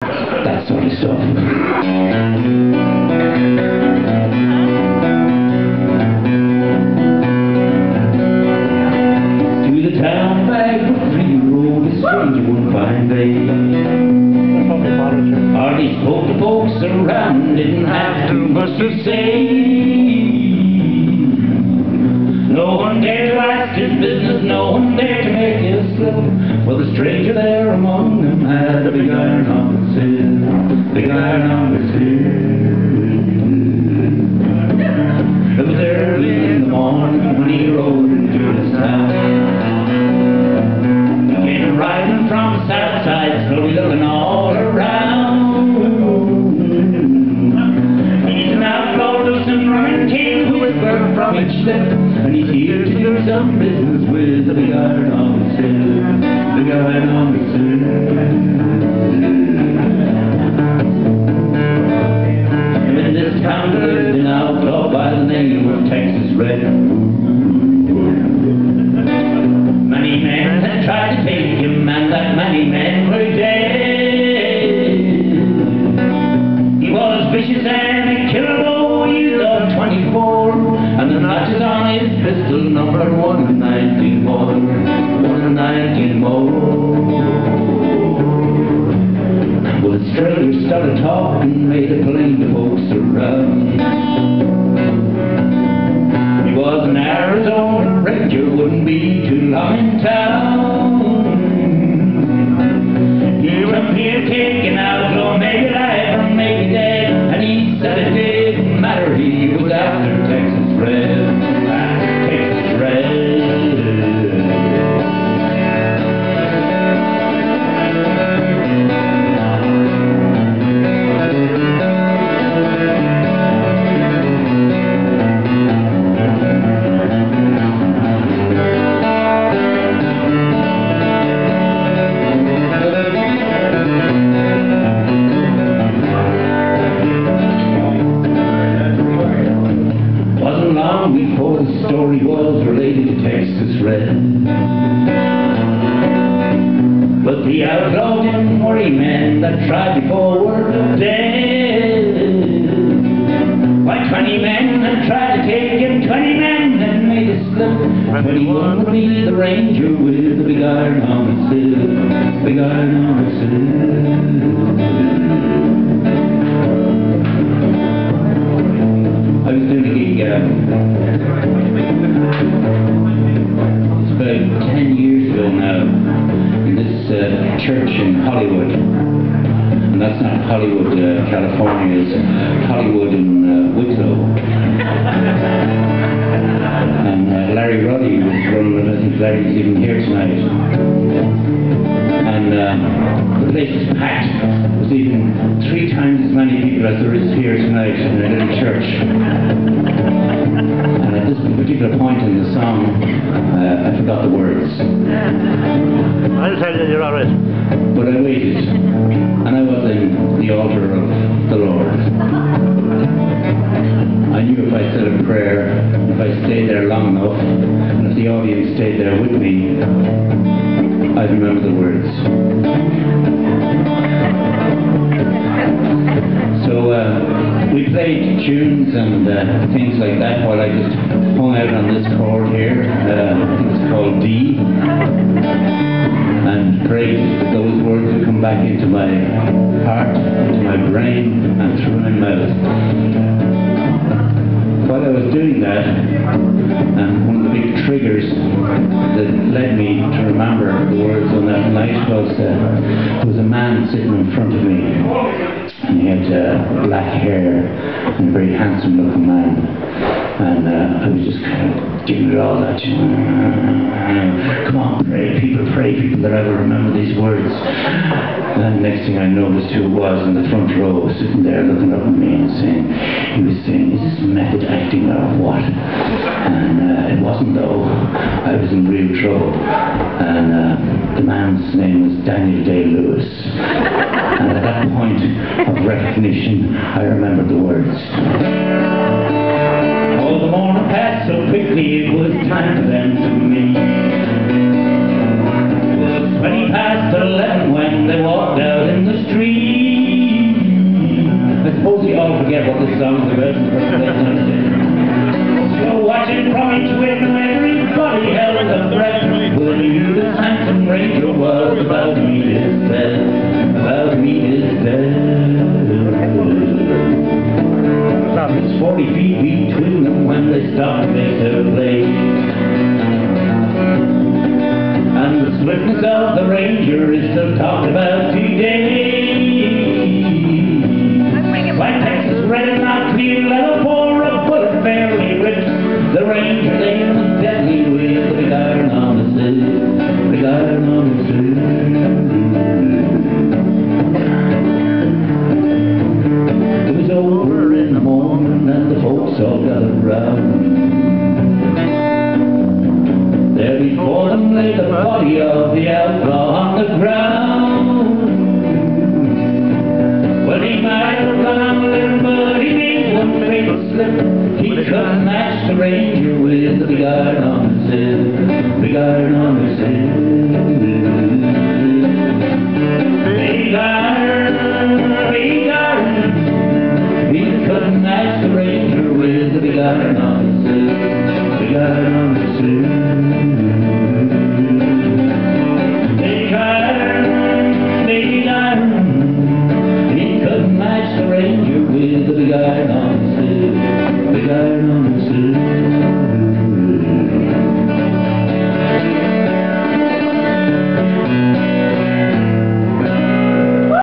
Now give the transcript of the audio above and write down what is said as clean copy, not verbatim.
That sort of stuff. To the town back of Free Road, a stranger one fine day. Hardly spoke to folks around, didn't have too much to say. No one dared to ask his business, no one dared to make his slip. For the stranger there among them had a big iron on his head, big iron on his head. It was early in the morning when he rode into his town. He came riding from the south side, slowly looking all around. He's an outlaw, loose and running king who whispered from each step, and he's here to do some business with the big iron on his head, big iron on his head. And in this town lived an outlaw by the name of Texas Red. Many men had tried to take him, and that many men were dead. He was vicious and a killer, oh, he was 24, and the notches on his pistol numbered 119 more, 119 more. Well, the stranger started talking, made it plain to folks around. He was an Arizona ranger, wouldn't be too long in town. He come here taking outlaw, maybe alive or maybe dead, and he said it didn't matter, he was after Texas Red, Texas Red. Before the story was related to Texas Red, but the outlaw didn't worry men that tried before were dead. Why, 20 men had tried to take him, 20 men had made a slip. 21 would be the ranger with the big iron on his head, big iron on his head. I was doing a gig, it's about 10 years ago now, in this church in Hollywood. And that's not Hollywood, California, it's Hollywood in Wicklow. And Larry Roddy was running it. I think Larry's even here tonight. And the place was packed. There was even 3 times as many people as there is here tonight in a little church. And at this particular point in the song, I forgot the words. I'll tell you, you're alright. But I waited, and I was in the altar of the Lord. I knew if I said a prayer, if I stayed there long enough, and if the audience stayed there with me, I'd remember the words. So we played tunes and things like that while I just hung out on this chord here. I think it's called D. And prayed that those words would come back into my heart, into my brain, and through my mouth. While I was doing that, one of the big triggers that led me to remember the words on that night was there was a man sitting in front of me, and he had black hair and a very handsome looking man, and I was just kind of giving it all that, come on, pray people that I will remember these words. And the next thing I noticed who it was in the front row, sitting there looking up at me and he was saying, is this method acting or what? And it wasn't though. I was in real trouble. And the man's name was Daniel Day-Lewis. And at that point of recognition, I remembered the words. Oh, the morning passed so quickly, it was time for them to meet. It was 20 past 11 when they walked out in the street. forget what this song's about in the first place. So watching from each window, everybody held their breath. When they knew this handsome ranger was about to meet his death, about to meet his death. It's 40 feet between them when they stopped to make their play. And the swiftness of the ranger is still talked about today. Like Texas red and not clear level for a bullet fairly ripped. The ranger lay was deadly with the big iron on his head, big iron on his head. It was over in the morning and the folks all gathered round. There before them lay the body of the outlaw on the ground. Well, he might have gone on a little, but he made one fatal slip. He couldn't match the ranger with the big iron on his head, big iron on his head. Big iron, big iron. He couldn't match the ranger with the big iron on his head, big iron on his head. Big iron, big iron. He couldn't match the ranger with the big iron on his head, big iron on his head.